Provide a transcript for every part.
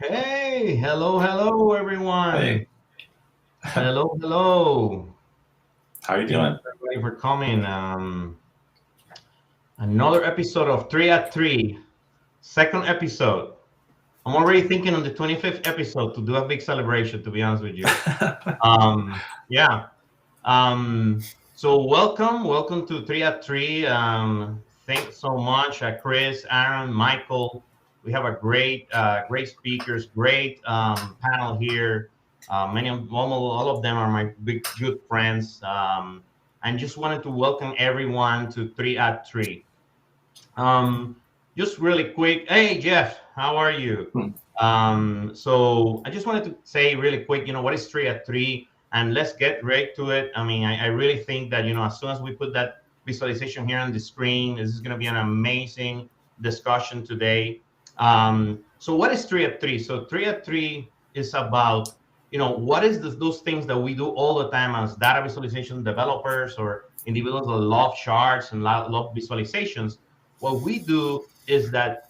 Hey, hello, everyone. Hey, Hello. how you Thank you doing? everybody for coming. Another episode of 3 at 3, second episode. I'm already thinking on the 25th episode to do a big celebration, to be honest with you. Yeah. So welcome to 3 at 3. Thanks so much, Chris, Aaron, Michael. We have a great speakers, great panel here. Many of almost all of them are my big good friends. And just wanted to welcome everyone to 3 at 3. Um, just really quick. Hey, Jeff, how are you? Hmm. So I just wanted to say really quick, what is 3 at 3? And let's get right to it. I mean, I really think that, as soon as we put that visualization here on the screen, this is going to be an amazing discussion today. So what is 3 at 3? So 3 at 3 is about, what is those things that we do all the time as data visualization developers or individuals that love charts and love visualizations. What we do is that,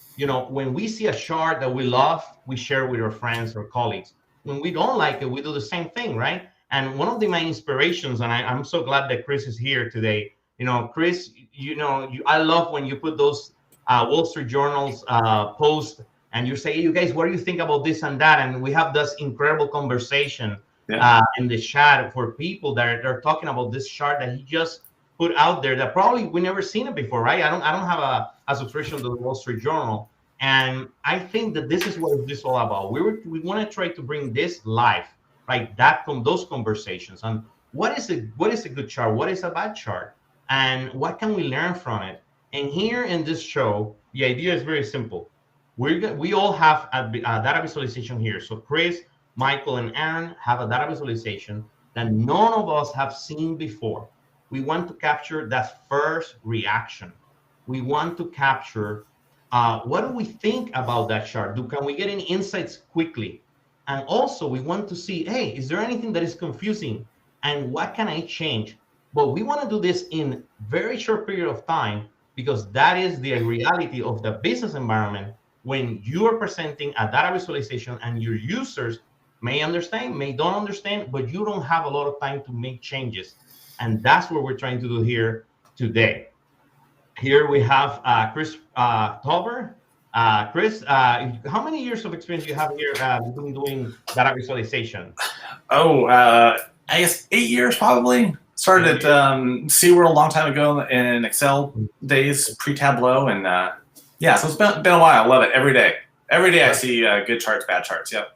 when we see a chart that we love, we share with our friends or colleagues. When we don't like it, we do the same thing, right? And one of my inspirations, and I'm so glad that Chris is here today. Chris, I love when you put those Wall Street Journals posts and you say, hey, you guys, what do you think about this and that? And we have this incredible conversation Yeah, in the chat for people that are talking about this chart that he just put out there that probably we never seen it before, right? I don't have a subscription to the Wall Street Journal, and I think that this is what this all about. We want to try to bring this life, right? Those conversations and what is a good chart, what is a bad chart, and what can we learn from it. And here in this show, the idea is very simple. We all have a data visualization here. So Chris, Michael, and Aaron have a data visualization that none of us have seen before. We want to capture that first reaction. We want to capture what do we think about that chart? Can we get any insights quickly? And also, we want to see, hey, is there anything that is confusing? And what can I change? But we want to do this in very short period of time because that is the reality of the business environment when you are presenting a data visualization and your users may understand, may don't understand, but you don't have a lot of time to make changes. And that's what we're trying to do here today. Here we have Chris Tauber. Chris, how many years of experience you have here doing data visualization? I guess 8 years probably. Started 8 at years. SeaWorld a long time ago in Excel days, pre-Tableau, and yeah, so it's been a while. I love it every day. Every day I see good charts, bad charts. Yep.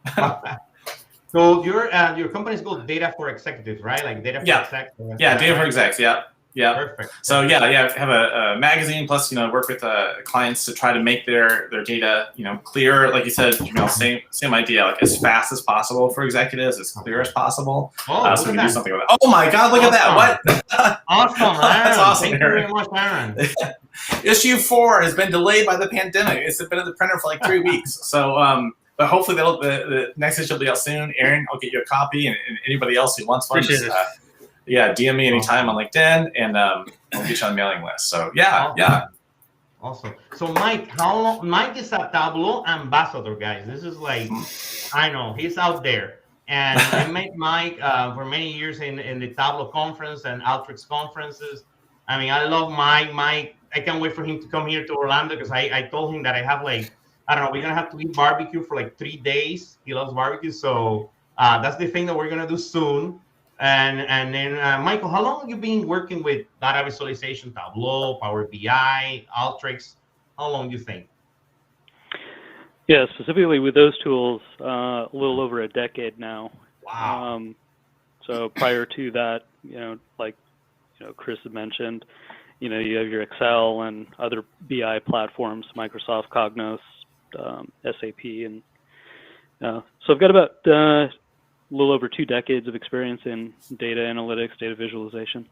So your company is called Data for Executives, right? Like Data for Yeah, Executives. Is yeah, that data for right? execs. Yeah, yeah. Perfect. So Perfect. yeah, I have a magazine. Plus, work with clients to try to make their data, clear. Like you said, same idea. Like as fast as possible for executives, as clear as possible, Oh, so look we at can do that. something with it. Oh my God, look at that! Awesome. What? Awesome, That's Aaron. awesome, Thank you Aaron. very much, Aaron. Issue 4 has been delayed by the pandemic. It's been in the printer for like 3 weeks. So, but hopefully the next issue will be out soon. Aaron, I'll get you a copy, and anybody else who wants one, Appreciate just it. yeah, DM me anytime Awesome. on LinkedIn, and I'll get you on the mailing list. So yeah, Awesome. yeah. Awesome. So Mike, how long? Mike is a Tableau ambassador, guys. This is like, I know he's out there, and I met Mike for many years in the Tableau conference and Alteryx conferences. I mean, I love Mike. Mike, I can't wait for him to come here to Orlando because I told him that I have like, I don't know, we're gonna have to eat barbecue for like 3 days. He loves barbecue, so that's the thing that we're gonna do soon. And then Michael, how long have you been working with data visualization, Tableau, Power BI, Alteryx? How long do you think? Yeah, specifically with those tools, a little over a decade now. Wow. So prior to that, like Chris had mentioned, you have your Excel and other BI platforms, Microsoft Cognos, SAP, and so I've got about a little over 2 decades of experience in data analytics, data visualization.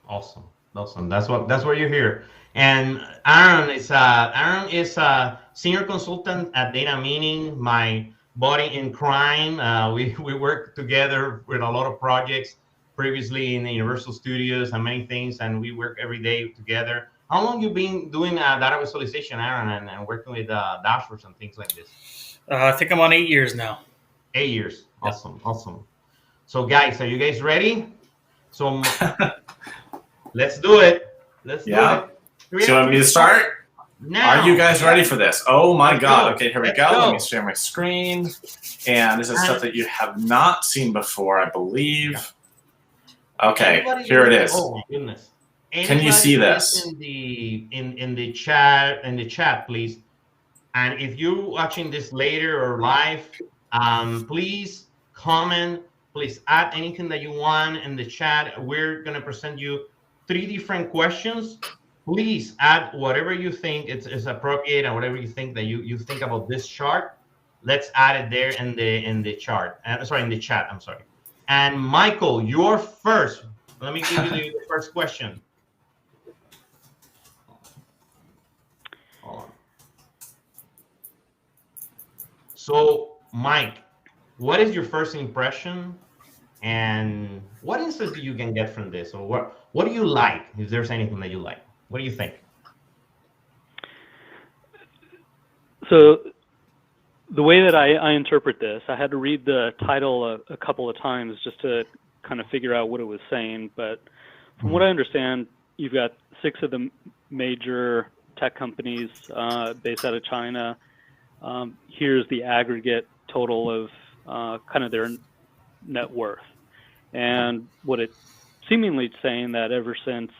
Awesome. Awesome. That's what you're here. And Aaron is a senior consultant at Data Meaning, my buddy in crime. We work together with a lot of projects previously in the Universal Studios and many things, and we work every day together. How long you been doing data visualization, Aaron, and working with dashboards and things like this? I think I'm on 8 years now. 8 years. Awesome. Awesome. So guys, are you guys ready? So let's do it. Let's do it. Do you want me to start? Now. Are you guys ready for this? Oh my Let's God. go. Okay, here we Let's go. go. Let me share my screen. And this is stuff that you have not seen before, I believe. Okay, here it is. Oh my goodness. Can you see this? In the chat, please. And if you're watching this later or live, please comment. Please add anything that you want in the chat. We're gonna present you 3 different questions. Please add whatever you think is appropriate and whatever you think that you think about this chart. Let's add it there in the chart. Sorry, in the chat. I'm sorry. And Michael, you're first. Let me give you the first question. Hold on. So, Mike, what is your first impression, and what insights do you can get from this, or what do you like? If there's anything that you like, what do you think? So the way that I interpret this, I had to read the title a couple of times just to kind of figure out what it was saying. But from what I understand, you've got 6 of the major tech companies based out of China. Here's the aggregate total of kind of their net worth. And what it's seemingly saying that ever since,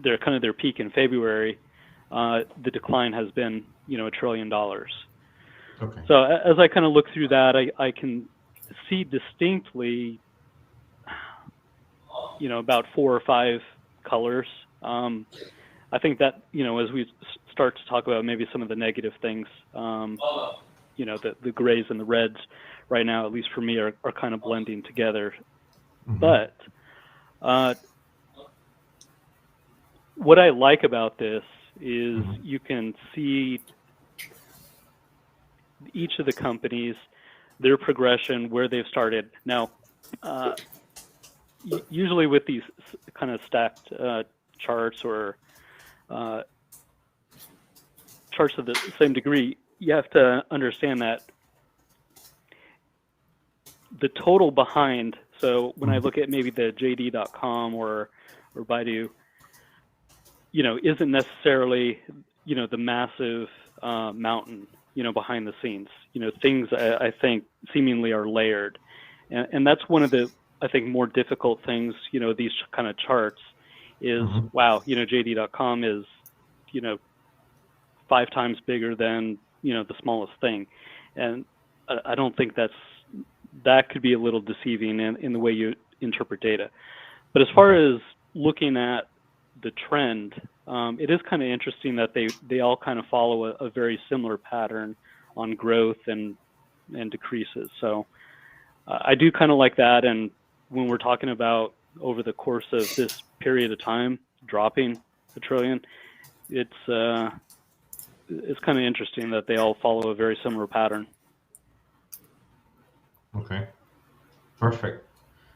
their peak in February, the decline has been, $1 trillion. Okay. So as I kind of look through that, I can see distinctly, about 4 or 5 colors. I think that, as we start to talk about maybe some of the negative things, the grays and the reds right now, at least for me, are kind of blending together. But what I like about this is you can see each of the companies, their progression, where they've started. Now, usually with these kind of stacked charts or charts of the same degree, you have to understand that the total behind, so when I look at maybe the JD.com or Baidu, isn't necessarily, the massive mountain, behind the scenes. Things I think seemingly are layered. And that's one of the, I think, more difficult things, these kind of charts is, wow, JD.com is, 5 times bigger than, the smallest thing. And I don't think that could be a little deceiving in the way you interpret data. But as far as looking at the trend, it is kind of interesting that they all kind of follow a very similar pattern on growth and decreases. So I do kind of like that. And when we're talking about over the course of this period of time dropping $1 trillion, it's kind of interesting that they all follow a very similar pattern. Okay, perfect.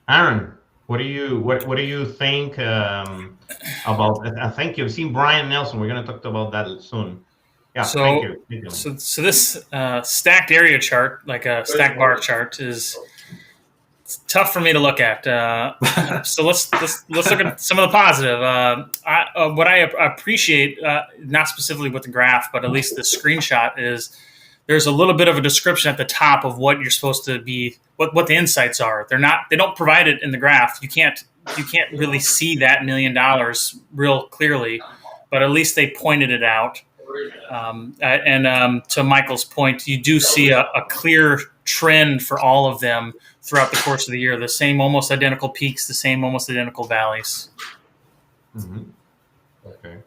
Aaron, what do you think about? I think you've seen Brian Nelson. We're going to talk about that soon. Yeah, thank you. So this stacked area chart, like a stacked bar chart, is tough for me to look at. So let's look at some of the positive. What I appreciate, not specifically with the graph, but at least the screenshot, is there's a little bit of a description at the top of what you're supposed to be, what the insights are. They don't provide it in the graph. You can't really see that $1 million real clearly, but at least they pointed it out. To Michael's point, you do see a clear trend for all of them throughout the course of the year. The same almost identical peaks, the same almost identical valleys. Okay.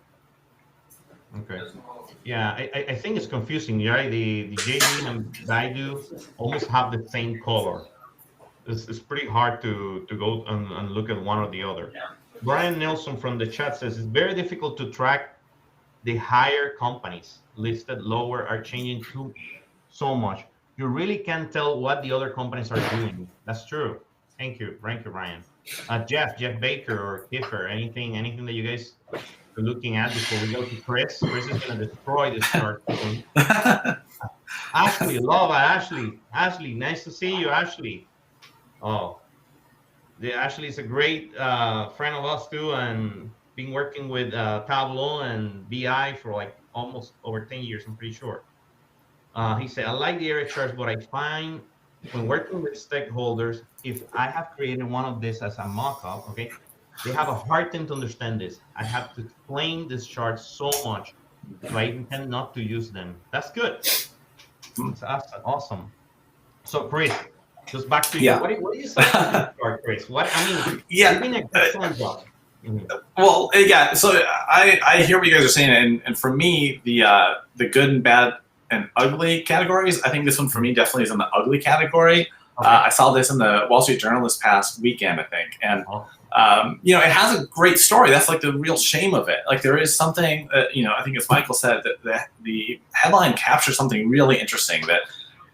Yeah, I think it's confusing, right? The JD and Baidu almost have the same color. It's pretty hard to go and look at one or the other. Brian Nelson from the chat says it's very difficult to track the higher companies. Listed lower are changing so much. You really can't tell what the other companies are doing. That's true. Thank you, Brian. Jeff Baker or Kiefer, anything that you guys are looking at before we go to Chris? Chris is going to destroy this chart. Ashley, love Ashley. Ashley, nice to see you, Ashley. Oh, Ashley is a great friend of us too, and been working with Tableau and BI for like almost over 10 years, I'm pretty sure. He said, I like the area charts, but I find when working with stakeholders, if I have created one of this as a mock-up, okay, they have a hard time to understand this. I have to explain this chart so much, so I intend not to use them. That's good. That's awesome. So, Chris, just back to you. Yeah. What do you say to this chart, Chris? What I mean, Yeah. you've been an excellent job. Well, yeah. So I hear what you guys are saying, and for me, the good and bad and ugly categories, I think this one for me definitely is in the ugly category. Okay. I saw this in the Wall Street Journal this past weekend, I think, and it has a great story. That's like the real shame of it. Like there is something that, I think as Michael said, that the headline captures something really interesting, that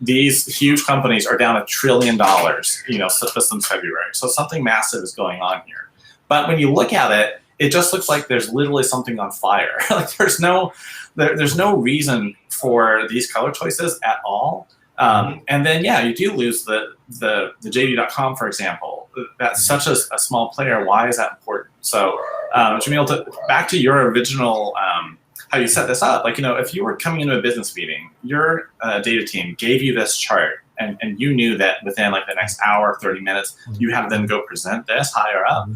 these huge companies are down $1 trillion, since February. So something massive is going on here. But when you look at it, it just looks like there's literally something on fire. Like there's no reason for these color choices at all. And then, you do lose the JD.com, for example. That's such a small player. Why is that important? So, Jamil, back to your original, how you set this up. Like, if you were coming into a business meeting, your data team gave you this chart, and you knew that within like the next hour, 30 minutes, you have them go present this higher up.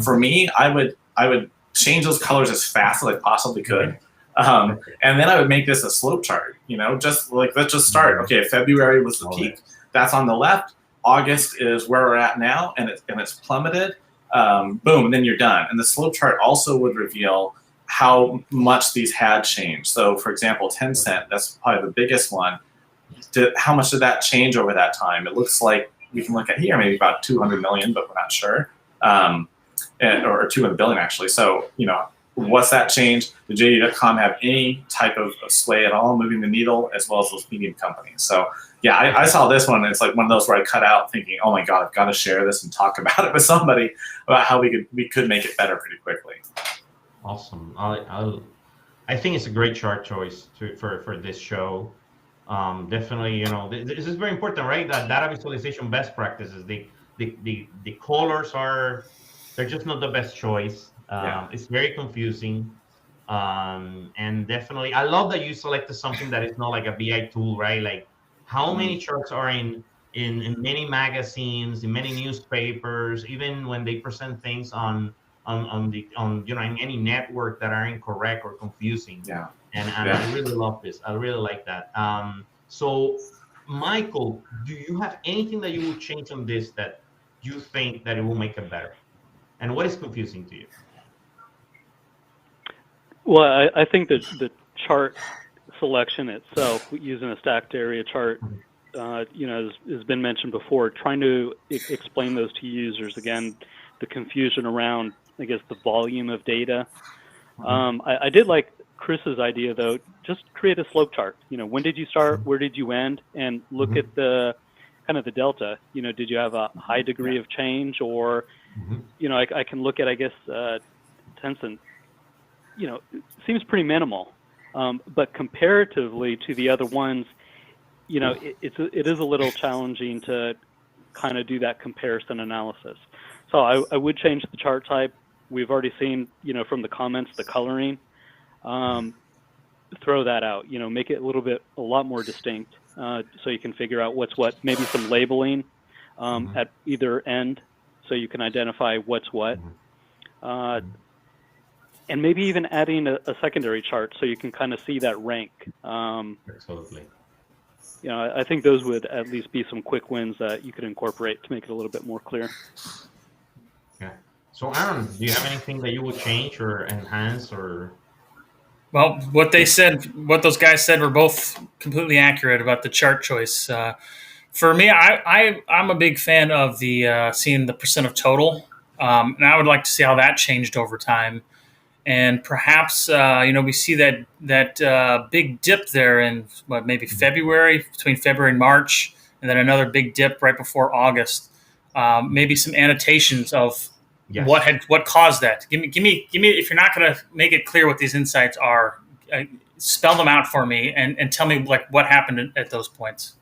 For me, I would change those colors as fast as I possibly could. And then I would make this a slope chart, just like, let's just start. Okay, February was the peak. That's on the left. August is where we're at now, and it's plummeted. Boom, and then you're done. And the slope chart also would reveal how much these had changed. So, for example, Tencent, that's probably the biggest one. How much did that change over that time? It looks like we can look at here, maybe about 200 million, but we're not sure. Or 200 billion, actually. So, what's that change? Did JD.com have any type of sway at all moving the needle, as well as those medium companies? So, I saw this one. It's like one of those where I cut out thinking, oh my God, I've got to share this and talk about it with somebody about how we could make it better pretty quickly. Awesome. I think it's a great chart choice for this show. Definitely, this is very important, right? That data visualization best practices. The colors they're just not the best choice. It's very confusing. And definitely, I love that you selected something that is not like a BI tool, right? Like how many charts are in many magazines, in many newspapers, even when they present things on in any network that are incorrect or confusing. And I really love this. I really like that. So Michael, do you have anything that you would change on this that you think that it will make it better? And what is confusing to you? Well, I think that the chart selection itself, using a stacked area chart, has been mentioned before, trying to explain those to users. Again, the confusion around, I guess, the volume of data. I did like Chris's idea, though. Just create a slope chart. When did you start? Where did you end? And look at the kind of the delta. Did you have a high degree of change, or I can look at, I guess, Tencent. It seems pretty minimal, but comparatively to the other ones, it is a little challenging to kind of do that comparison analysis. So I would change the chart type. We've already seen, from the comments, the coloring. Throw that out. Make it a lot more distinct, so you can figure out what's what. Maybe some labeling at either end, so you can identify what's what. And maybe even adding a secondary chart so you can kind of see that rank. Absolutely. I think those would at least be some quick wins that you could incorporate to make it a little bit more clear. Yeah. So Aaron, do you have anything that you would change or enhance or? Well, what those guys said were both completely accurate about the chart choice. For me, I'm a big fan of the seeing the percent of total, and I would like to see how that changed over time. And perhaps we see that big dip there in maybe February, between February and March, and then another big dip right before August. Maybe some annotations of what caused that. Give me. If you're not going to make it clear what these insights are, spell them out for me and tell me like what happened at those points.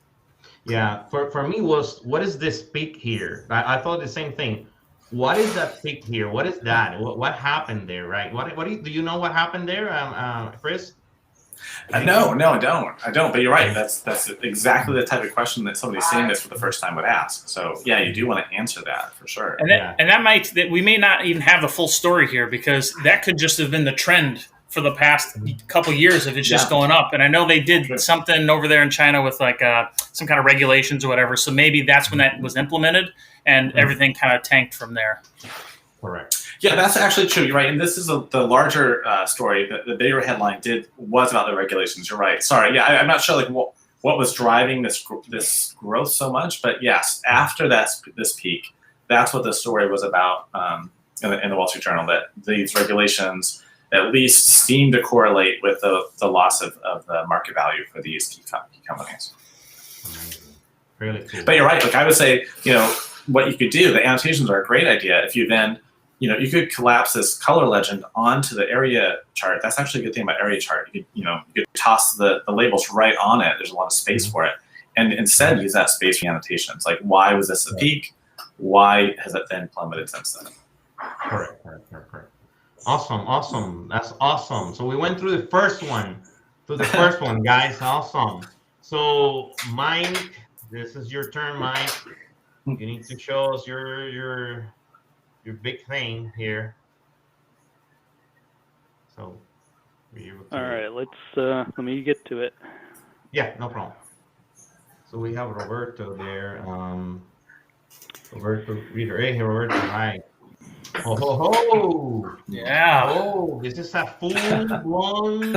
Yeah, for me was, what is this peak here? I thought the same thing. What is that peak here? What is that? What happened there, right? What do you know what happened there, Chris? No, I don't. But you're right. That's exactly the type of question that somebody seeing this for the first time would ask. So yeah, you do want to answer that for sure. And that we may not even have the full story here, because that could just have been the trend for the past couple years if it's just going up. And I know they did something over there in China with like some kind of regulations or whatever. So maybe that's when that was implemented and everything kind of tanked from there. Correct. Yeah, that's actually true. You're right. And this is the larger story. The bigger headline was about the regulations. You're right. Sorry. Yeah, I'm not sure like what was driving this growth so much. But yes, after this peak, that's what the story was about in the Wall Street Journal, that these regulations at least seem to correlate with the loss of the market value for these key companies. Really cool. But you're right. Like I would say, what you could do, the annotations are a great idea. If you then, you could collapse this color legend onto the area chart. That's actually a good thing about area chart. You could toss the labels right on it. There's a lot of space for it. And instead use that space for annotations. Like, why was this a peak? Why has it then plummeted since then? Correct. Awesome. That's awesome. So we went through the first one. Guys. Awesome. So Mike, this is your turn, Mike. You need to show us your big thing here. So all right, let me get to it. Yeah, no problem. So we have Roberto there. Roberto Reader. Hey, Roberto, hi. Oh, yeah. Oh, this is a full-blown.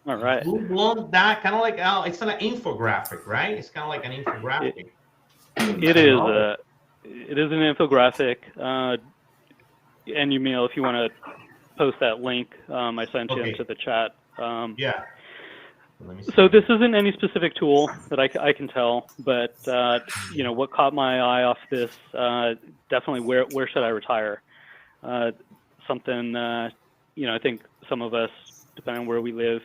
All right. Full-blown, that kind of like, it's an infographic, right? It's kind of like an infographic. It is an infographic. And if you want to post that link, I sent you into the chat. Yeah. Let me see. So this isn't any specific tool that I can tell, but what caught my eye off this, definitely where should I retire? Something I think some of us, depending on where we live,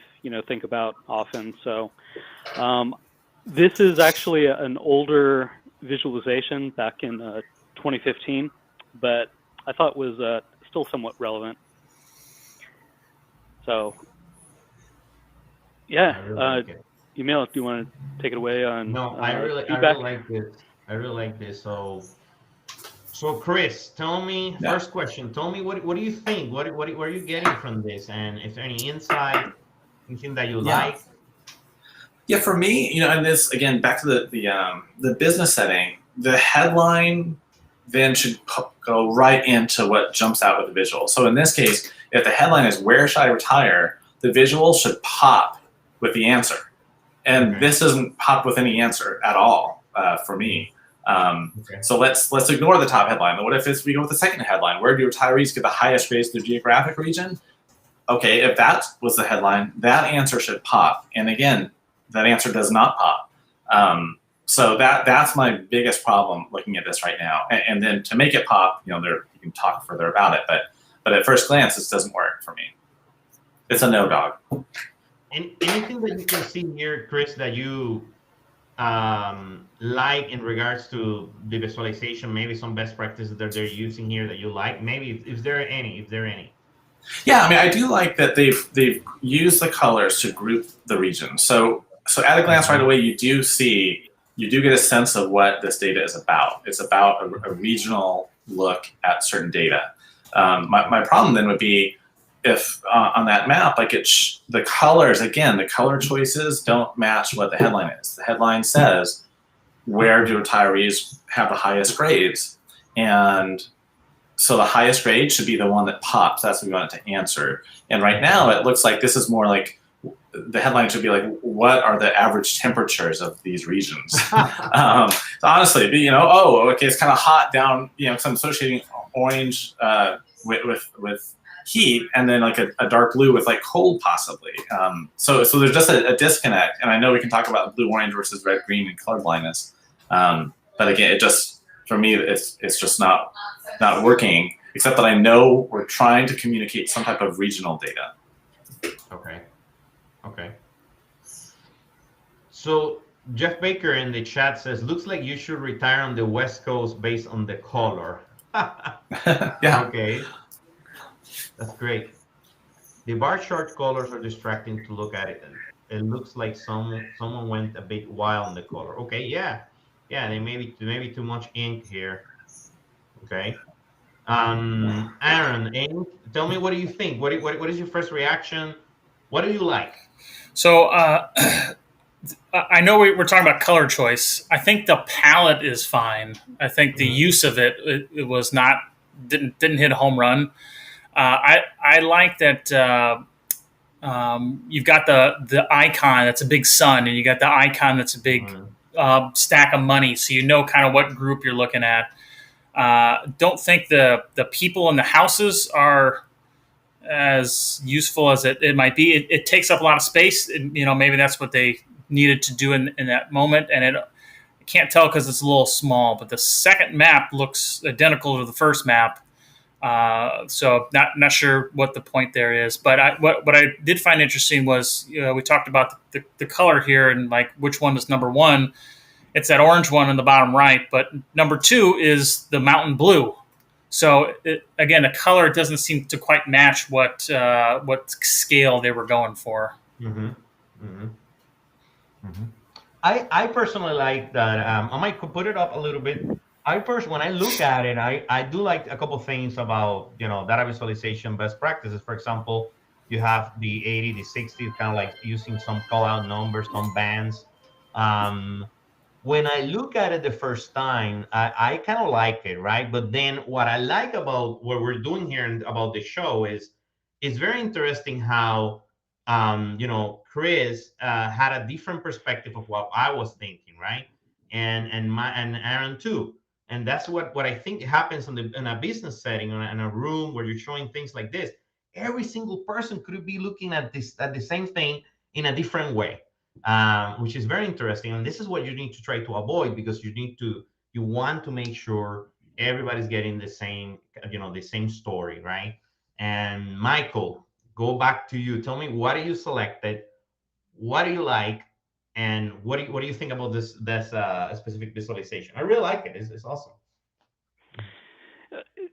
think about often. So this is actually an older visualization back in 2015, but I thought was still somewhat relevant. So yeah, email, do you want to take it away on I really like this. So Chris, tell me, first question, tell me what do you think? What are you getting from this? And is there any insight, anything that you like? Yeah, for me, and this again, back to the business setting, the headline then should go right into what jumps out with the visual. So in this case, if the headline is "Where should I retire?", the visual should pop with the answer, and this doesn't pop with any answer at all for me. So let's ignore the top headline. What if we go with the second headline? Where do retirees get the highest grades in their geographic region? Okay, if that was the headline, that answer should pop. And again, that answer does not pop. So that's my biggest problem looking at this right now. And then to make it pop, you can talk further about it. But at first glance, this doesn't work for me. It's a no dog. And anything that you can see here, Chris, that you like in regards to the visualization, maybe some best practices that they're using here that you like, maybe if there are any. Yeah, I do like that they've used the colors to group the regions. So at a glance right away, you do get a sense of what this data is about. It's about a regional look at certain data. My problem then would be if on that map, the colors, again, the color choices don't match what the headline is. The headline says, where do retirees have the highest grades? And so the highest grade should be the one that pops. That's what we want it to answer. And right now, it looks like this is more like, the headline should be like, what are the average temperatures of these regions? So honestly, it's kind of hot down, because I'm associating orange with heat, and then like a dark blue with like cold possibly. So there's just a disconnect. And I know we can talk about blue-orange versus red-green and color blindness. But again, for me, it's just not working, except that I know we're trying to communicate some type of regional data. Okay. Okay. So Jeff Baker in the chat says, looks like you should retire on the West Coast based on the color. Yeah. Okay, that's great. The bar chart colors are distracting to look at it. It looks like someone went a bit wild on the color. Okay, yeah, yeah. They maybe too much ink here. Okay. Aaron, ink. Tell me, what do you think? What is your first reaction? What do you like? So I know we're talking about color choice. I think the palette is fine. I think the use of it was not didn't hit a home run. I like that you've got the icon that's a big sun, and you got the icon that's a big stack of money, so you know kind of what group you're looking at. Don't think the people in the houses are as useful as it might be. It takes up a lot of space. And, maybe that's what they needed to do in that moment, and I can't tell because it's a little small. But the second map looks identical to the first map. So not sure what the point there is, but what I did find interesting was we talked about the color here and like which one is number one. It's that orange one in the bottom right, but number two is the mountain blue. So again, the color doesn't seem to quite match what scale they were going for. Mm-hmm. Mm-hmm. Mm-hmm. I personally like that. I might put it up a little bit. When I look at it, I do like a couple things about data visualization best practices. For example, you have the 80, the 60, kind of like using some call out numbers, some bands. When I look at it the first time, I kind of like it, right? But then what I like about what we're doing here and about the show is it's very interesting how Chris had a different perspective of what I was thinking, right? And Aaron too. And that's what I think happens in a business setting, in a room where you're showing things like this. Every single person could be looking at the same thing in a different way, which is very interesting. And this is what you need to try to avoid, because you want to make sure everybody's getting the same story, right? And Michael, go back to you. Tell me, what do you selected? What do you like? And what do you think about this specific visualization? I really like it. It's awesome.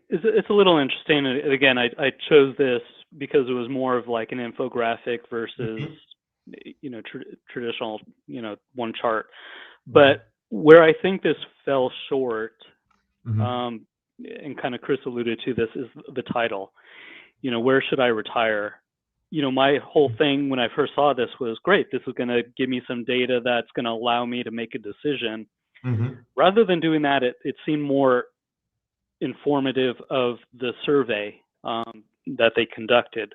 It's a little interesting. And again, I chose this because it was more of like an infographic versus traditional one chart. But where I think this fell short, and kind of Chris alluded to this, is the title. Where should I retire? My whole thing when I first saw this was, great, this is going to give me some data that's going to allow me to make a decision. Rather than doing that, it seemed more informative of the survey that they conducted,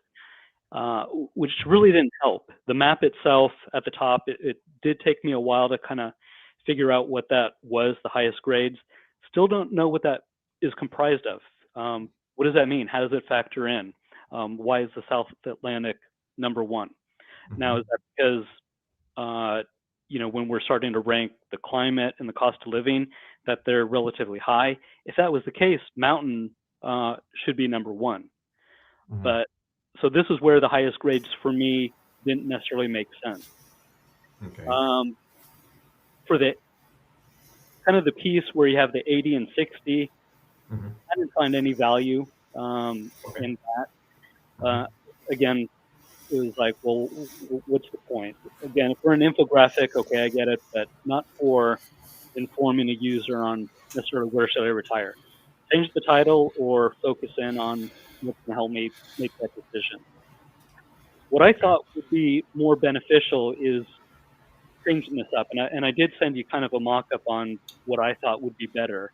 which really didn't help. The map itself at the top, it did take me a while to kind of figure out what that was, the highest grades. Still don't know what that is comprised of. What does that mean? How does it factor in? Why is the South Atlantic number one? Now, is that because, when we're starting to rank the climate and the cost of living, that they're relatively high? If that was the case, mountain should be number one. But so this is where the highest grades for me didn't necessarily make sense. Okay. For the kind of the piece where you have the 80 and 60, I didn't find any value in that. Again, it was like, well, what's the point? Again, for an infographic, okay, I get it, but not for informing a user on necessarily where should I retire. Change the title or focus in on what's going to help me make that decision. What I thought would be more beneficial is changing this up, and I did send you kind of a mock-up on what I thought would be better,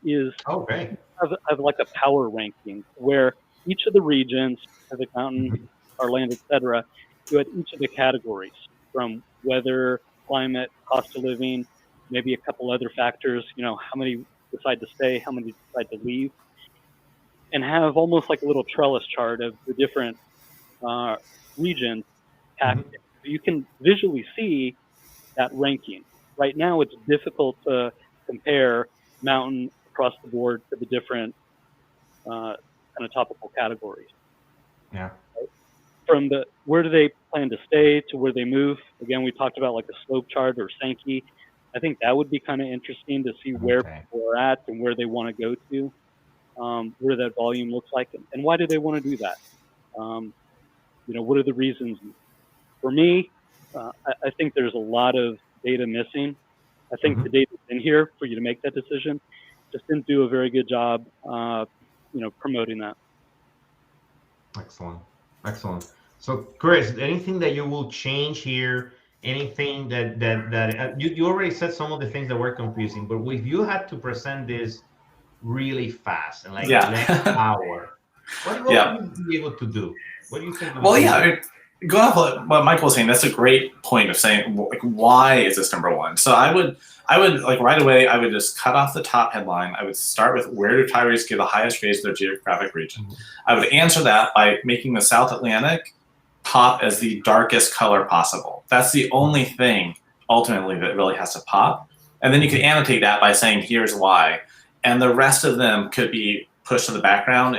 is have like a power ranking where each of the regions, Pacific Mountain, our land, etc., you had each of the categories from weather, climate, cost of living, maybe a couple other factors, how many decide to stay, how many decide to leave, and have almost like a little trellis chart of the different regions. You can visually see that ranking. Right now, it's difficult to compare mountain across the board to the different kind of topical categories. Yeah. from where do they plan to stay to where they move. Again, we talked about like a slope chart or Sankey. I think that would be kind of interesting to see where people are at and where they want to go to, where that volume looks like, and why do they want to do that? What are the reasons? For me, I think there's a lot of data missing. I think the data's in here for you to make that decision. Just didn't do a very good job, promoting that. Excellent. So, Chris, anything that you will change here? Anything that you already said some of the things that were confusing, but if you had to present this really fast and like next hour, what would you be able to do? What do you think? Going off what Michael was saying, that's a great point of saying, like, why is this number one? So I would like right away, I would just cut off the top headline. I would start with where do retirees give the highest grades to their geographic region. I would answer that by making the South Atlantic pop as the darkest color possible. That's the only thing ultimately that really has to pop. And then you could annotate that by saying, here's why. And the rest of them could be pushed to the background.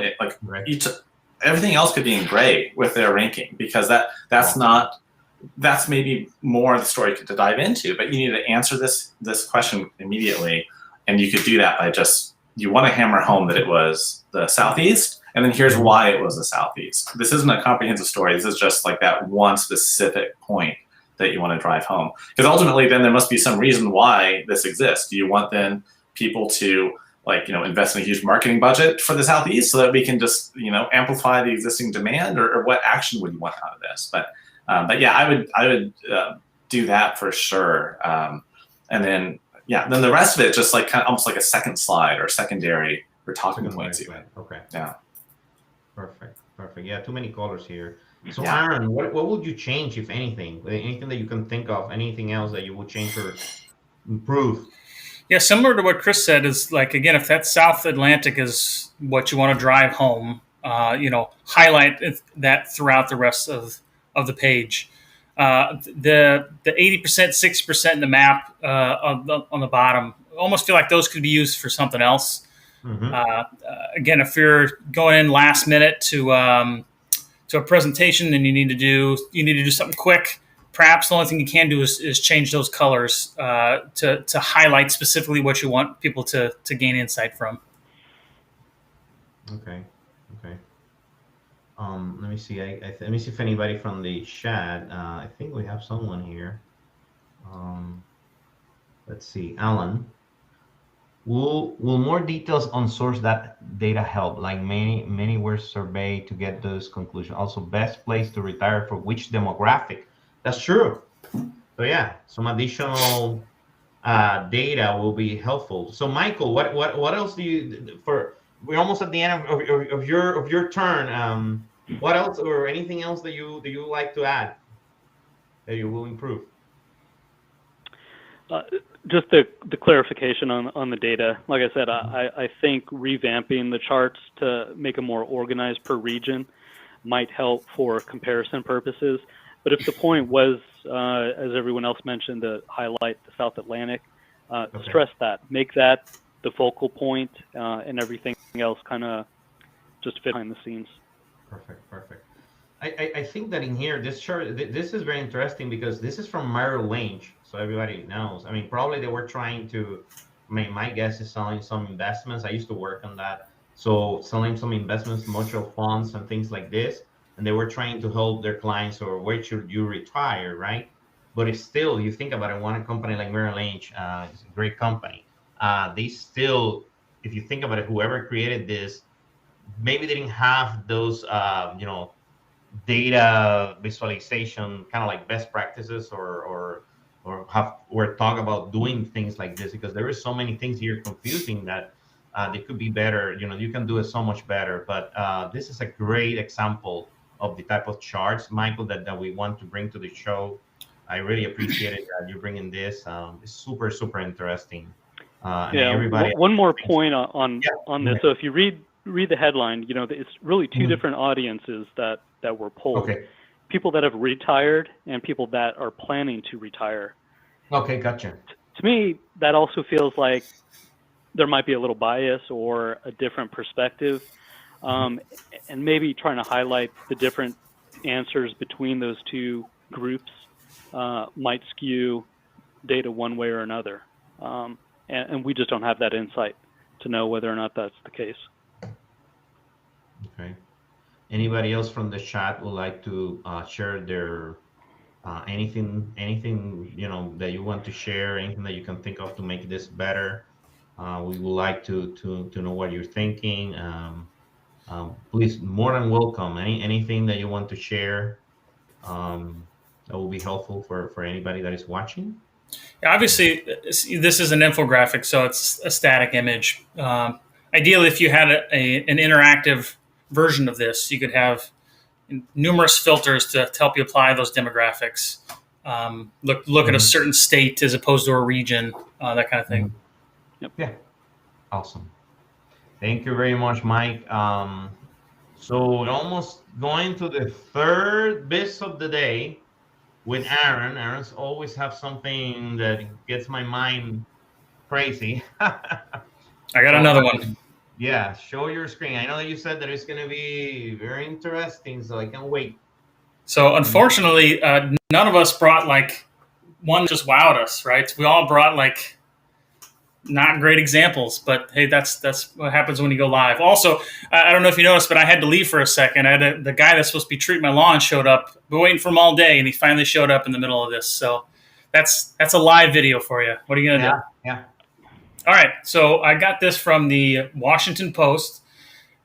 Everything else could be in gray with their ranking, because that's maybe more of the story to dive into, but you need to answer this question immediately. And you could do that by you want to hammer home that it was the Southeast, and then here's why it was the Southeast. This isn't a comprehensive story. This is just like that one specific point that you want to drive home. Because ultimately then there must be some reason why this exists. Do you want then people to invest in a huge marketing budget for the Southeast so that we can just, amplify the existing demand, or what action would you want out of this? But yeah, I would do that for sure. And then the rest of it just like kind of almost like a second slide or secondary or talking points even. Okay. Yeah. Perfect. Yeah, too many colors here. So Aaron, what would you change, if anything? Anything that you can think of? Anything else that you would change or improve? Yeah, similar to what Chris said, is like, again, if that South Atlantic is what you want to drive home, highlight that throughout the rest of the page. The 80%, 60% in the map on the bottom, almost feel like those could be used for something else. Again, if you're going in last minute to a presentation and you need to do something quick, perhaps the only thing you can do is change those colors to highlight specifically what you want people to gain insight from. Okay. Let me see. Let me see if anybody from the chat. I think we have someone here. Let's see. Alan, will more details on source data help? Like many were surveyed to get those conclusions. Also, best place to retire for which demographic? That's true. So yeah, some additional data will be helpful. So Michael, what else do you we're almost at the end of your turn. What else, or anything else that you like to add that you will improve? Just the clarification on the data. Like I said, I think revamping the charts to make it more organized per region might help for comparison purposes. But if the point was, as everyone else mentioned, to highlight the South Atlantic, stress that, make that the focal point, and everything else kind of just fit behind the scenes. Perfect. I think that in here, this chart, this is very interesting because this is from Merrill Lynch, so everybody knows. I mean, probably they were trying to, my guess is selling some investments. I used to work on that. So selling some investments, mutual funds and things like this. And they were trying to help their clients, or where should you retire, right? But it's still, you think about it, one company like Merrill Lynch, is a great company. They still, if you think about it, whoever created this, maybe they didn't have those, data visualization, kind of like best practices, or talk about doing things like this, because there is so many things here confusing that they could be better. You can do it so much better. But this is a great example of the type of charts, Michael, that we want to bring to the show. I really appreciate it that you're bringing this. It's super, super interesting. Everybody. One more point on this. So if you read the headline, it's really two different audiences that were polled. Okay. People that have retired and people that are planning to retire. Okay, gotcha. To me, that also feels like there might be a little bias or a different perspective, and maybe trying to highlight the different answers between those two groups might skew data one way or another. And we just don't have that insight to know whether or not that's the case. Okay. Anybody else from the chat would like to share their anything that you want to share, anything that you can think of to make this better? We would like to know what you're thinking. Please, more than welcome. Anything that you want to share that will be helpful for anybody that is watching. Obviously, this is an infographic, so it's a static image. Ideally, if you had an interactive version of this, you could have numerous filters to help you apply those demographics. Look at a certain state as opposed to a region, that kind of thing. Yep. Yeah, awesome. Thank you very much, Mike. So we're almost going to the third bit of the day with Aaron. Aaron's always have something that gets my mind crazy. I got another one. Yeah, show your screen. I know that you said that it's going to be very interesting, so I can't wait. So unfortunately, none of us brought one that just wowed us, right? We all brought not great examples, but hey, that's what happens when you go live. Also, I don't know if you noticed, but I had to leave for a second. The guy that's supposed to be treating my lawn showed up. Been waiting for him all day, and he finally showed up in the middle of this. So that's a live video for you. What are you gonna do? Yeah. All right. So I got this from the Washington Post.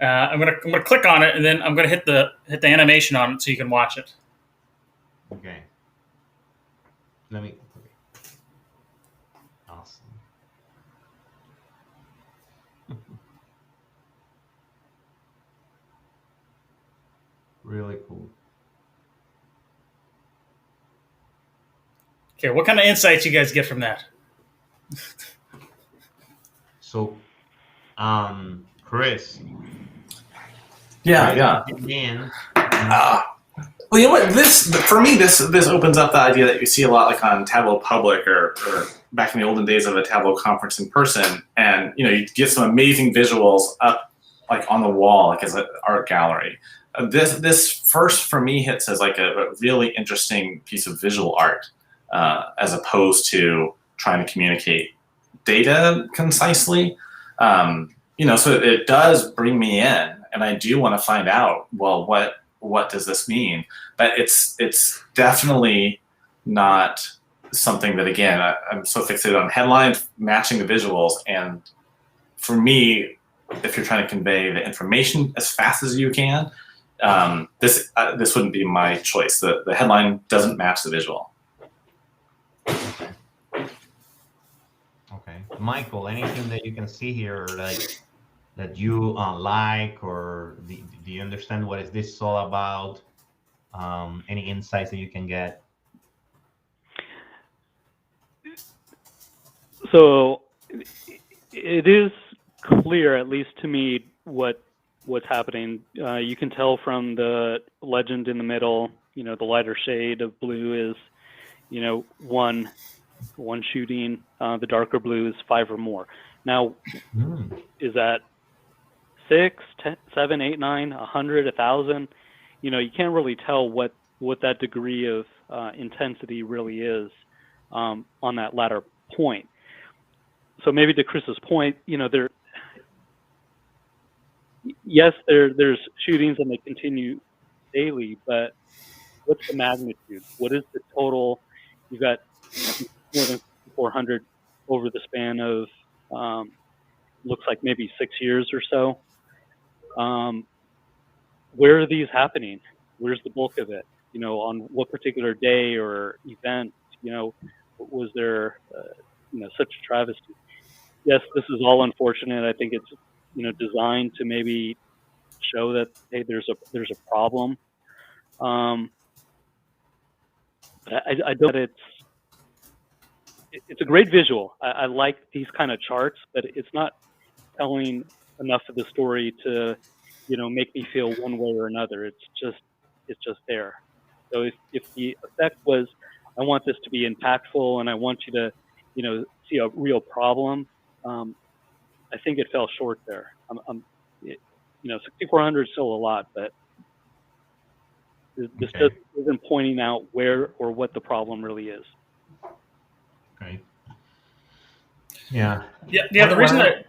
I'm gonna click on it, and then I'm gonna hit the animation on it so you can watch it. Okay. Okay. Awesome. Really cool. Okay, what kind of insights you guys get from that? So, Chris. Yeah. Man. Well, you know what? For me, this opens up the idea that you see a lot like on Tableau Public or back in the olden days of a Tableau conference in person, and you get some amazing visuals up like on the wall, like as an art gallery. This first for me hits as like a really interesting piece of visual art, as opposed to trying to communicate data concisely. So it does bring me in, and I do want to find out, well, what does this mean? But it's definitely not something that, again, I'm so fixated on headlines matching the visuals, and for me, if you're trying to convey the information as fast as you can, this wouldn't be my choice. The headline doesn't match the visual. Okay, Michael, anything that you can see here, that you like, or do you understand what is this all about? Any insights that you can get? So it is clear, at least to me, what's happening. You can tell from the legend in the middle. The lighter shade of blue is, one shooting. The darker blue is 5 or more. Now, is that 6, 10, 7, 8, 9, 100, 1,000? You can't really tell what that degree of intensity really is on that latter point. So maybe to Chris's point, there's shootings and they continue daily, but what's the magnitude? What is the total? You've got more than 400 over the span of looks like maybe 6 years or so. Where are these happening? Where's the bulk of it? On what particular day or event? Was there such a travesty? Yes, this is all unfortunate. I think it's designed to maybe show that, hey, there's a problem. I don't. It's a great visual. I like these kind of charts, but it's not telling enough of the story to make me feel one way or another. It's just there. So if the effect was, I want this to be impactful and I want you to see a real problem, I think it fell short there. 6,400 is still a lot, but This Okay. just isn't pointing out where or what the problem really is. Okay. Yeah. Yeah. The reason that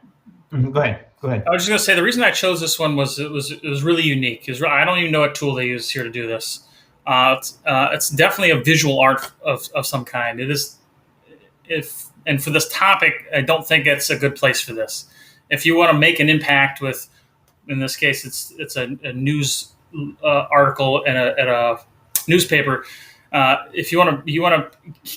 Go ahead. Go ahead. I was just going to say the reason I chose this one was it was really unique. I don't even know what tool they use here to do this. It's definitely a visual art of some kind. It is, and for this topic, I don't think it's a good place for this. If you want to make an impact with, in this case, it's a news article and at a newspaper. If you want to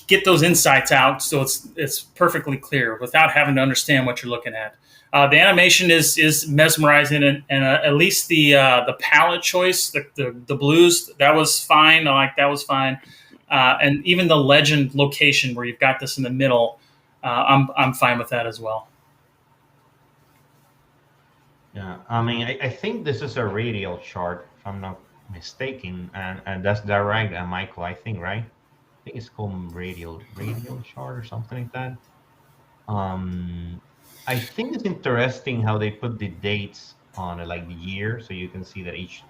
get those insights out, so it's perfectly clear without having to understand what you're looking at. The animation is mesmerizing, and at least the palette choice, the blues, that was fine. That was fine, and even the legend location where you've got this in the middle, I'm fine with that as well. Yeah, I mean, I think this is a radial chart, if I'm not mistaken, and that's direct, Michael. I think, right? I think it's called radial chart or something like that. I think it's interesting how they put the dates on it, like the year, so you can see that each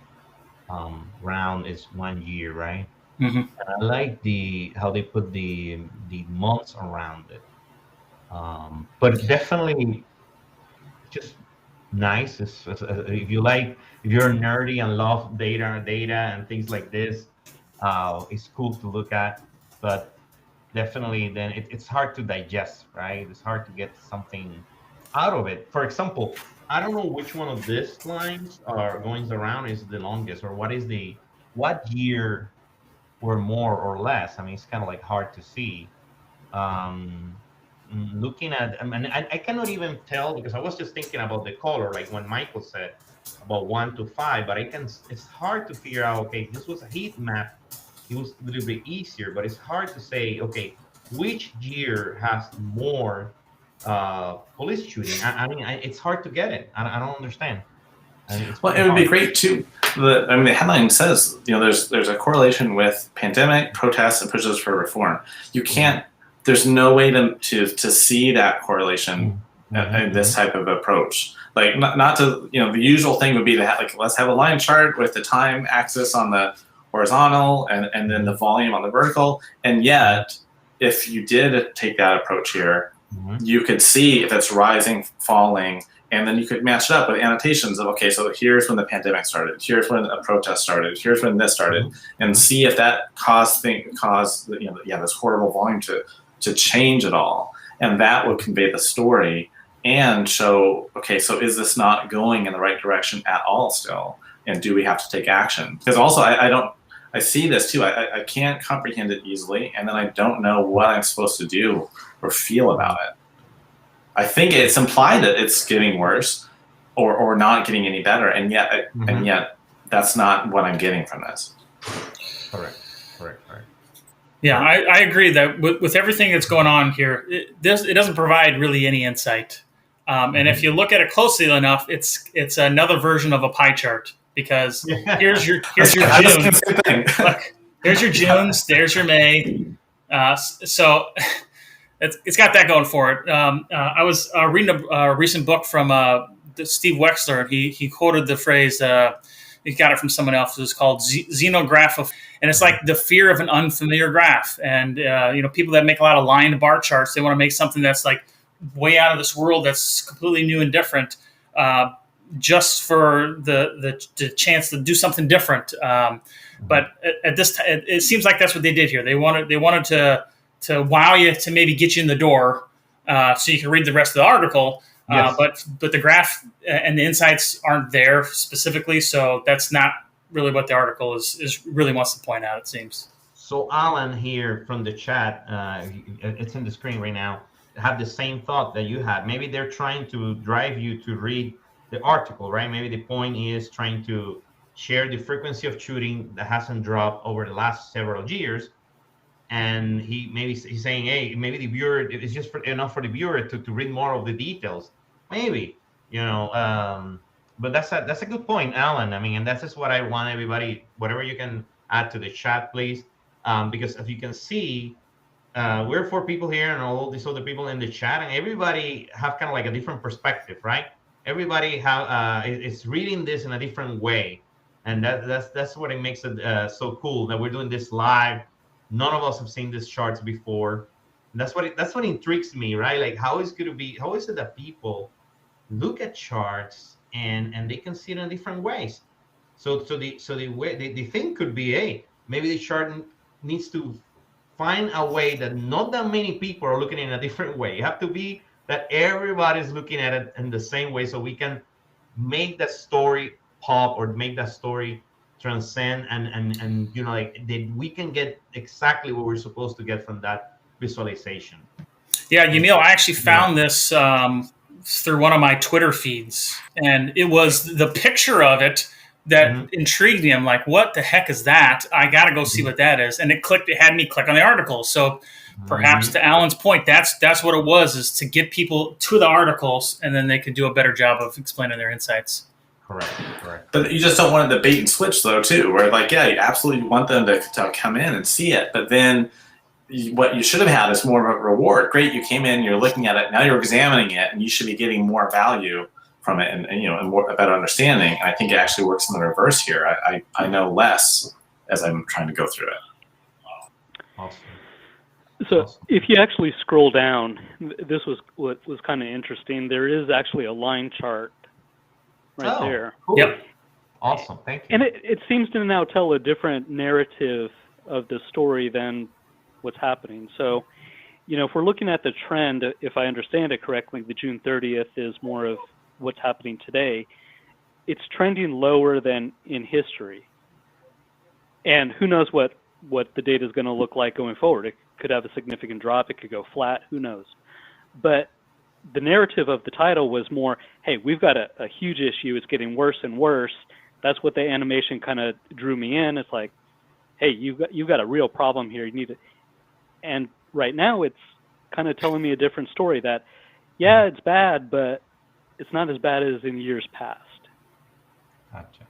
round is 1 year, right? Mm-hmm. And I like how they put the months around it. But definitely just nice. If you're nerdy and love data and things like this, it's cool to look at. But definitely, then it's hard to digest, right? It's hard to get something out of it. For example, I don't know which one of these lines are going around is the longest, or what year or more or less. I mean, it's kind of like hard to see. Um, Looking at, I mean, I cannot even tell because I was just thinking about the color, like when Michael said about 1 to 5, but it's hard to figure out, okay, this was a heat map. It was a little bit easier, but it's hard to say, okay, which year has more police shooting? I mean, it's hard to get it. I don't understand. I mean, Well, it would be great too. The headline says, there's a correlation with pandemic, protests, and pushes for reform. You can't. There's no way to see that correlation in this type of approach. Like not to the usual thing would be to let's have a line chart with the time axis on the horizontal and then the volume on the vertical. And yet, if you did take that approach here, you could see if it's rising, falling, and then you could match it up with annotations of, okay, so here's when the pandemic started, here's when a protest started, here's when this started, and see if that caused this horrible volume to change at all. And that would convey the story and show, okay, so is this not going in the right direction at all still? And do we have to take action? Because also I see this too. I can't comprehend it easily, and then I don't know what I'm supposed to do or feel about it. I think it's implied that it's getting worse or not getting any better, and yet that's not what I'm getting from this. Correct. Yeah, I agree that with everything that's going on here, it doesn't provide really any insight. And if you look at it closely enough, it's another version of a pie chart because here's your June. Look, here's your Junes, there's your May. So it's got that going for it. I was reading a recent book from Steve Wexler. He quoted the phrase. He got it from someone else. It was called xenograph, and it's like the fear of an unfamiliar graph. And people that make a lot of line bar charts, they want to make something that's like way out of this world, that's completely new and different, just for the chance to do something different. But at this time, it seems like that's what they did here. They wanted to wow you, to maybe get you in the door, so you can read the rest of the article. Yes. But the graph and the insights aren't there specifically, so that's not really what the article is really wants to point out, it seems. So Alan here from the chat, it's in the screen right now, have the same thought that you had. Maybe they're trying to drive you to read the article, right? Maybe the point is trying to share the frequency of shooting that hasn't dropped over the last several years. And he's saying, hey, maybe the viewer, it's just enough for the viewer to read more of the details. Maybe, but that's a good point, Alan. I mean, and that's just what I want everybody, whatever you can add to the chat, please. Because as you can see, we're 4 people here and all these other people in the chat, and everybody have kind of like a different perspective, right? Everybody is reading this in a different way. and that's what it makes it so cool that we're doing this live. None of us have seen these charts before. And that's what intrigues me, right? Like, how is it that people look at charts and they can see it in different ways? So the way the thing could be, hey, maybe the chart needs to find a way that not that many people are looking in a different way. You have to be that everybody's looking at it in the same way, so we can make that story pop or make that story transcend, and like that we can get exactly what we're supposed to get from that visualization. Yeah, Yamil, I actually found this through one of my Twitter feeds, and it was the picture of it that intrigued me. I'm like, what the heck is that? I got to go see what that is. And it had me click on the article. So perhaps to Alan's point, that's what it was, is to get people to the articles, and then they could do a better job of explaining their insights. Correct. But you just don't want the bait and switch, though, too, where, like, yeah, you absolutely want them to come in and see it. But then what you should have had is more of a reward. Great, you came in, you're looking at it, now you're examining it, and you should be getting more value from it, and a better understanding. I think it actually works in the reverse here. I know less as I'm trying to go through it. Awesome. So if you actually scroll down, this was what was kind of interesting. There is actually a line chart right there. Cool. Yep. Awesome. Thank you. And it seems to now tell a different narrative of the story than what's happening. So, if we're looking at the trend, if I understand it correctly, the June 30th is more of what's happening today. It's trending lower than in history. And who knows what the data is going to look like going forward. It could have a significant drop. It could go flat. Who knows? But the narrative of the title was more, hey, we've got a huge issue. It's getting worse and worse. That's what the animation kind of drew me in. It's like, hey, you've got a real problem here. You need to. And right now, it's kind of telling me a different story. That, yeah, it's bad, but it's not as bad as in years past. Gotcha.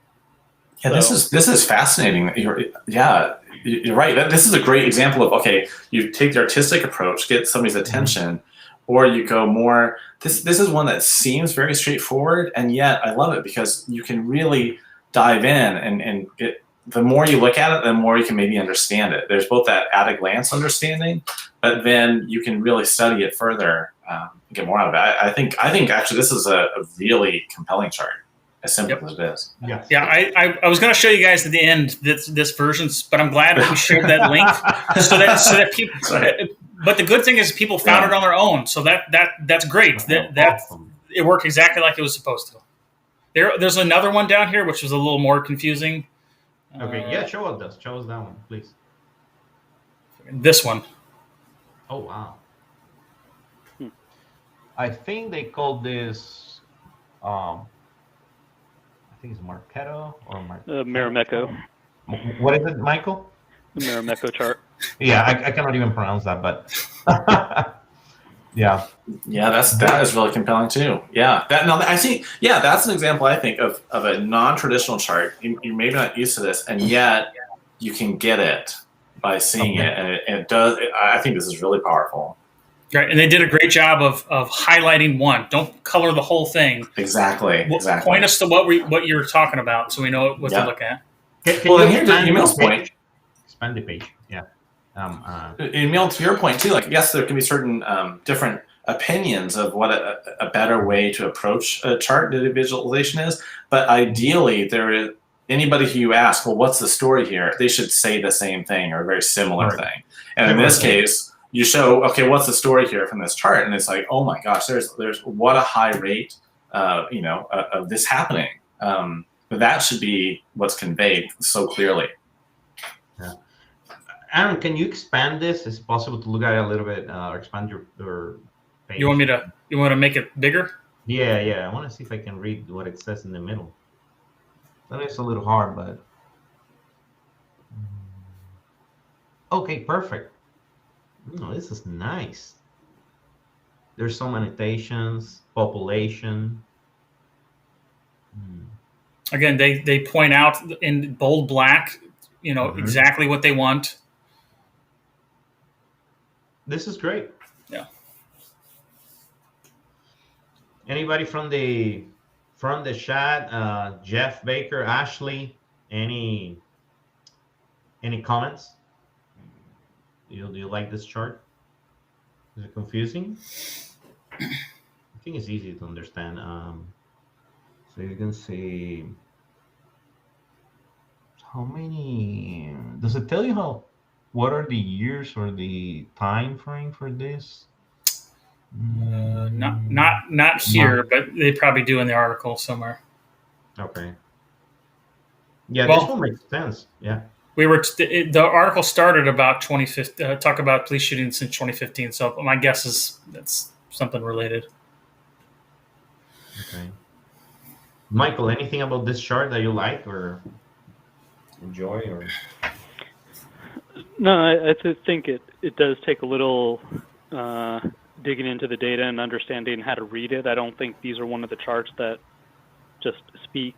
Yeah, So, this is fascinating. You're right. This is a great example of, okay, you take the artistic approach, get somebody's attention, or you go more. This is one that seems very straightforward, and yet I love it because you can really dive in, and the more you look at it, the more you can maybe understand it. There's both that at a glance understanding, but then you can really study it further, and get more out of it. I think actually this is a really compelling chart. As simple as it is. Yeah. I was going to show you guys at the end this version, but I'm glad that we shared that link so that people. But the good thing is people found it on their own, so that's great. That it worked exactly like it was supposed to. There's another one down here which was a little more confusing. Okay, show us that one, please. This one. Oh wow. I think they called this. I think it's Marketo or Marimekko. What is it, Michael? The Marimekko chart. Yeah, I cannot even pronounce that, but yeah. Yeah, that is really compelling too. Yeah, that's an example I think of a non-traditional chart. You're maybe not used to this, and yet you can get it by seeing it, and it does. I think this is really powerful. Right, and they did a great job of highlighting one. Don't color the whole thing. Exactly. Point us to what you're talking about, so we know what to look at. Well, and here's Emil's point. Expand the page. Yeah. Emil, to your point too, like, yes, there can be certain different opinions of what a better way to approach a chart data visualization is, but ideally, there is anybody who you ask, well, what's the story here? They should say the same thing or a very similar thing. And in this case, you show, okay, what's the story here from this chart? And it's like, oh my gosh, there's what a high rate, of this happening. That should be what's conveyed so clearly. Yeah. Aaron, can you expand this? Is it possible to look at it a little bit, or expand your page? You want to make it bigger? Yeah. I want to see if I can read what it says in the middle. That is a little hard, but okay, perfect. No, this is nice. There's some annotations, population. Again, they point out in bold black, exactly what they want. This is great. Yeah. Anybody from the chat? Jeff Baker, Ashley, Any comments? Do you like this chart? Is it confusing? I think it's easy to understand. So you can see how many. Does it tell you how? What are the years or the time frame for this? Not No. here, but they probably do in the article somewhere. Okay. Yeah, this Well, one makes sense. Yeah. we were the article started about 2015. Talk about police shootings since 2015. So my guess is that's something related. Okay. Michael, anything about this chart that you like or enjoy or? No, I think it does take a little digging into the data and understanding how to read it. I don't think these are one of the charts that just speak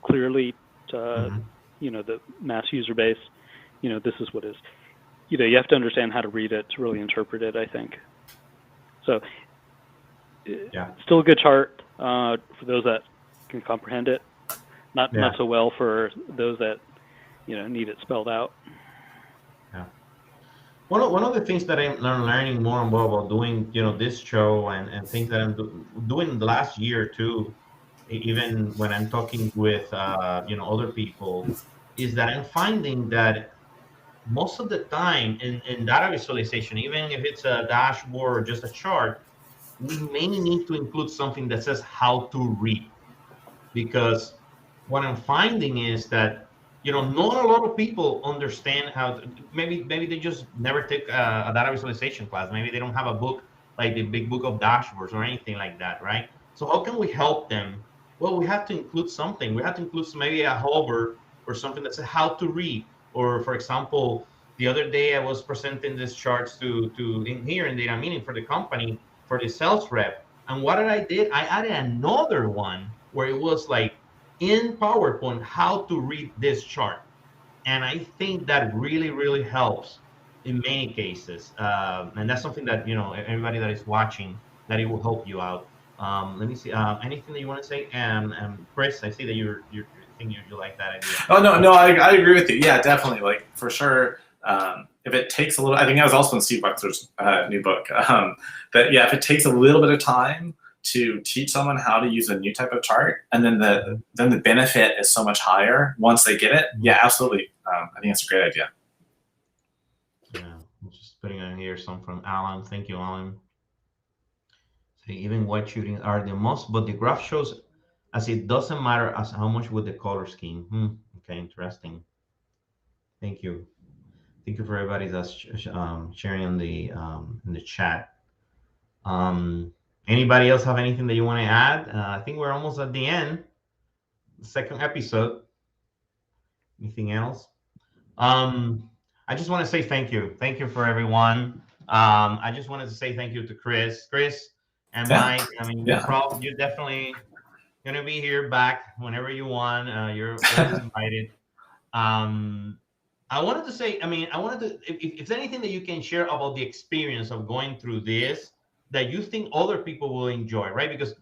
clearly to the mass user base. This is what is. You have to understand how to read it to really interpret it, I think. So, Yeah. Still a good chart for those that can comprehend it. Not so well for those that need it spelled out. Yeah. One of the things that I'm learning more and more about doing, this show and things that I'm doing the last year too, even when I'm talking with, other people, is that I'm finding that most of the time in data visualization, even if it's a dashboard or just a chart, we may need to include something that says how to read. Because what I'm finding is that not a lot of people understand how to, maybe they just never took a data visualization class. Maybe they don't have a book like the big book of dashboards or anything like that, right? So how can we help them? Well, we have to include something. We have to include maybe a hover or something that says how to read. Or for example, the other day I was presenting these charts to in here in data meeting for the company for the sales rep. And what I did, I added another one where it was like in PowerPoint how to read this chart. And I think that really, really helps in many cases. And that's something that, everybody that is watching, that it will help you out. Let me see. Anything that you want to say? Chris, I see that you think you like that idea. Oh no, I agree with you. Yeah, definitely. Like for sure. If it takes a little, I think I was also in Steve Buxter's new book. But yeah, if it takes a little bit of time to teach someone how to use a new type of chart, and then the benefit is so much higher once they get it. Yeah, absolutely. I think it's a great idea. Yeah, I'm just putting on here some from Alan. Thank you, Alan. So even white shooting are the most, but the graph shows as it doesn't matter as how much with the color scheme. Okay, interesting. Thank you. Thank you for everybody that's sharing in the chat. Anybody else have anything that you want to add? I think we're almost at the end, the second episode. Anything else? I just want to say thank you. Thank you for everyone. I just wanted to say thank you to Chris and Mike. I mean, you're definitely gonna be here back whenever you want. You're always invited. I wanted to say, if there's anything that you can share about the experience of going through this that you think other people will enjoy, right? Because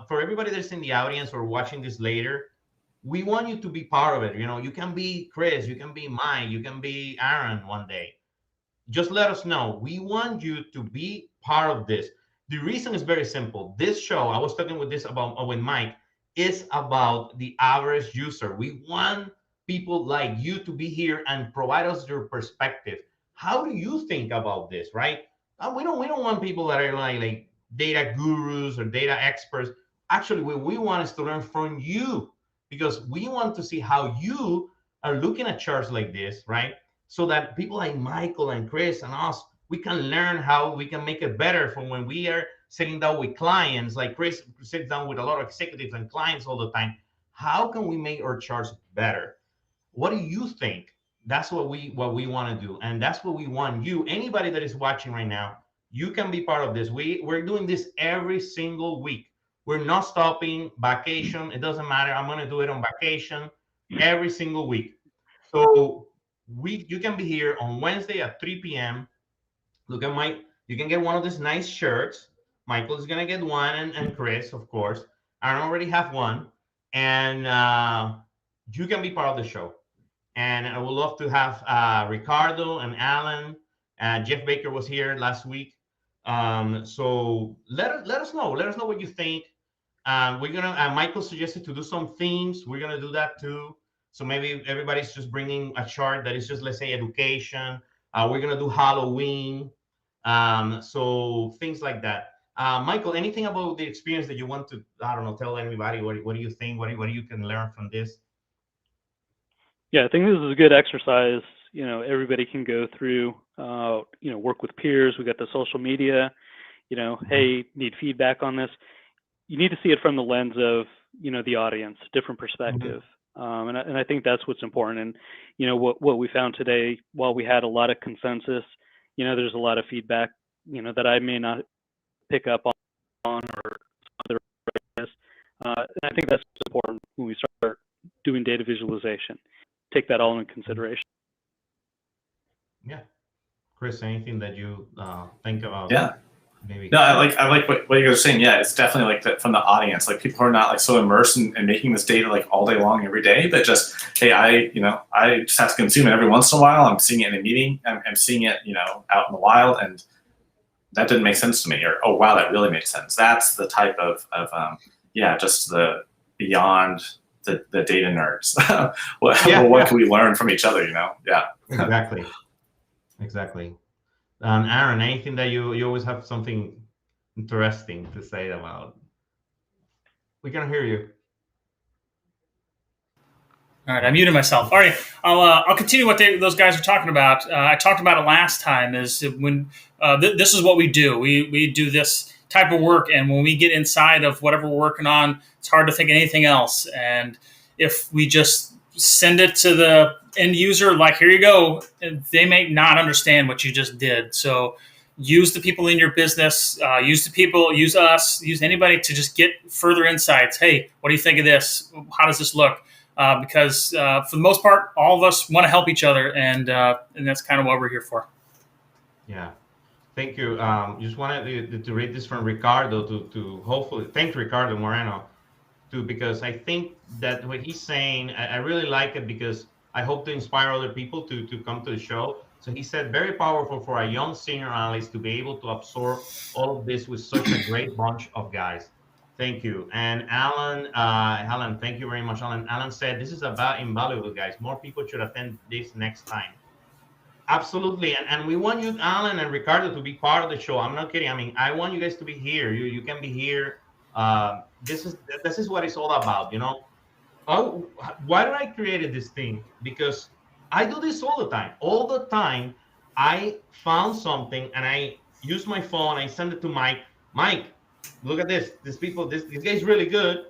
for everybody that's in the audience or watching this later, we want you to be part of it. You can be Chris, you can be Mike, you can be Aaron one day. Just let us know. We want you to be part of this. The reason is very simple. This show, I was talking with Mike, is about the average user. We want people like you to be here and provide us your perspective. How do you think about this, right? We don't want people that are like data gurus or data experts. Actually, what we want is to learn from you, because we want to see how you are looking at charts like this, right? So that people like Michael and Chris and us, we can learn how we can make it better from when we are sitting down with clients. Like Chris sits down with a lot of executives and clients all the time. How can we make our charts better? What do you think? That's what we want to do, and that's what we want you. Anybody that is watching right now, you can be part of this. We're doing this every single week. We're not stopping. Vacation, it doesn't matter. I'm going to do it on vacation every single week. So you can be here on Wednesday at 3 p.m. Look at you can get one of these nice shirts. Michael is gonna get one, and Chris, of course. I already have one. And you can be part of the show. And I would love to have Ricardo and Alan. Jeff Baker was here last week. So let us know. Let us know what you think. We're gonna. Michael suggested to do some themes. We're gonna do that too. So maybe everybody's just bringing a chart that is just, let's say, education. We're gonna do Halloween. So things like that. Michael, anything about the experience that you want to, I don't know, tell anybody? What do you think? What do you can learn from this? Yeah, I think this is a good exercise. Everybody can go through, work with peers. We got the social media, hey, need feedback on this. You need to see it from the lens of, the audience, different perspective. And I think that's what's important. And, what we found today, while we had a lot of consensus, there's a lot of feedback, that I may not pick up on or other areas. And I think that's important when we start doing data visualization. Take that all into consideration. Yeah. Chris, anything that you think about? Yeah. Maybe. No, I like what you guys are saying. Yeah, it's definitely like that from the audience. Like people are not like so immersed in making this data like all day long every day, but just, hey, I just have to consume it every once in a while. I'm seeing it in a meeting. I'm seeing it, out in the wild, and that didn't make sense to me. Or, oh wow, that really made sense. That's the type of just the beyond the data nerds. what can we learn from each other? Yeah. Exactly. Aaron, anything that you always have something interesting to say about? We can hear you. All right, I muted myself. All right, I'll continue what those guys are talking about. I talked about it last time. Is when this is what we do. We do this type of work, and when we get inside of whatever we're working on, it's hard to think of anything else. And if we just send it to the end user, like, here you go, they may not understand what you just did. So use the people in your business, use us, use anybody to just get further insights. Hey, what do you think of this? How does this look? Because for the most part, all of us want to help each other, and that's kind of what we're here for. Yeah. Thank you. Just wanted to read this from Ricardo to hopefully thank Ricardo Moreno too, because I think that what he's saying, I really like it, because I hope to inspire other people to come to the show. So he said, very powerful for a young senior analyst to be able to absorb all of this with such a great bunch of guys. Thank you. And Alan, thank you very much, Alan. Alan said, this is about invaluable, guys. More people should attend this next time. Absolutely. And we want you, Alan and Ricardo, to be part of the show. I'm not kidding. I mean, I want you guys to be here. You can be here. This is what it's all about, Oh, why did I created this thing? Because I do this all the time. All the time, I found something and I use my phone. I send it to Mike. Mike, look at this. This guy's really good.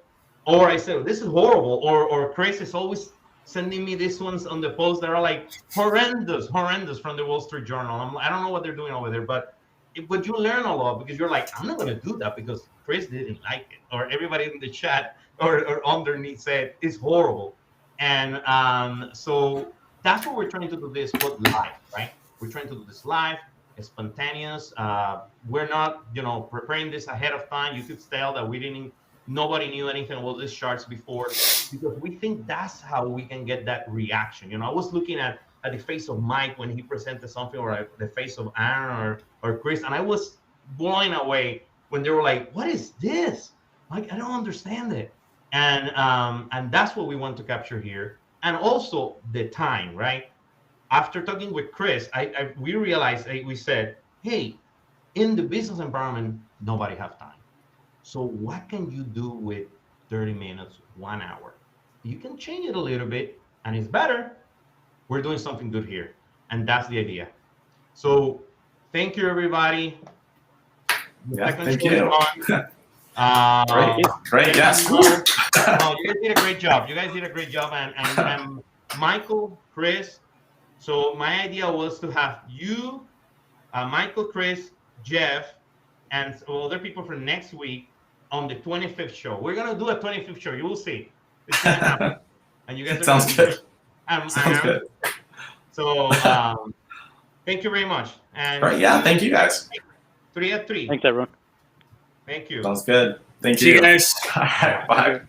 Or I said, this is horrible. Or Chris is always sending me these ones on the post that are like horrendous from the Wall Street Journal. I don't know what they're doing over there, but you learn a lot, because you're like, I'm not going to do that because Chris didn't like it, or everybody in the chat or underneath said it's horrible. And so that's what we're trying to do this, but live, right? We're trying to do this live, spontaneous. We're not, preparing this ahead of time. You could tell that nobody knew anything about these charts before, because we think that's how we can get that reaction. I was looking at the face of Mike when he presented something, or the face of Aaron or Chris, and I was blown away when they were like, what is this? Like, I don't understand it. And that's what we want to capture here. And also the time, right? After talking with Chris, we realized, we said, hey, in the business environment, nobody have time. So what can you do with 30 minutes, 1 hour? You can change it a little bit, and it's better. We're doing something good here. And that's the idea. So thank you, everybody. Yeah, thank you. Great. Yes. You guys did a great job. And Michael, Chris. So my idea was to have you, Michael, Chris, Jeff, and other people for next week on the 25th show. We're gonna do a 25th show. You will see. It's gonna happen. And you guys sounds good. Sounds good. So thank you very much. And right, yeah, thank you guys. 3 at 3. Thanks, everyone. Thank you. Sounds good. Thank you. See you guys. All right, bye.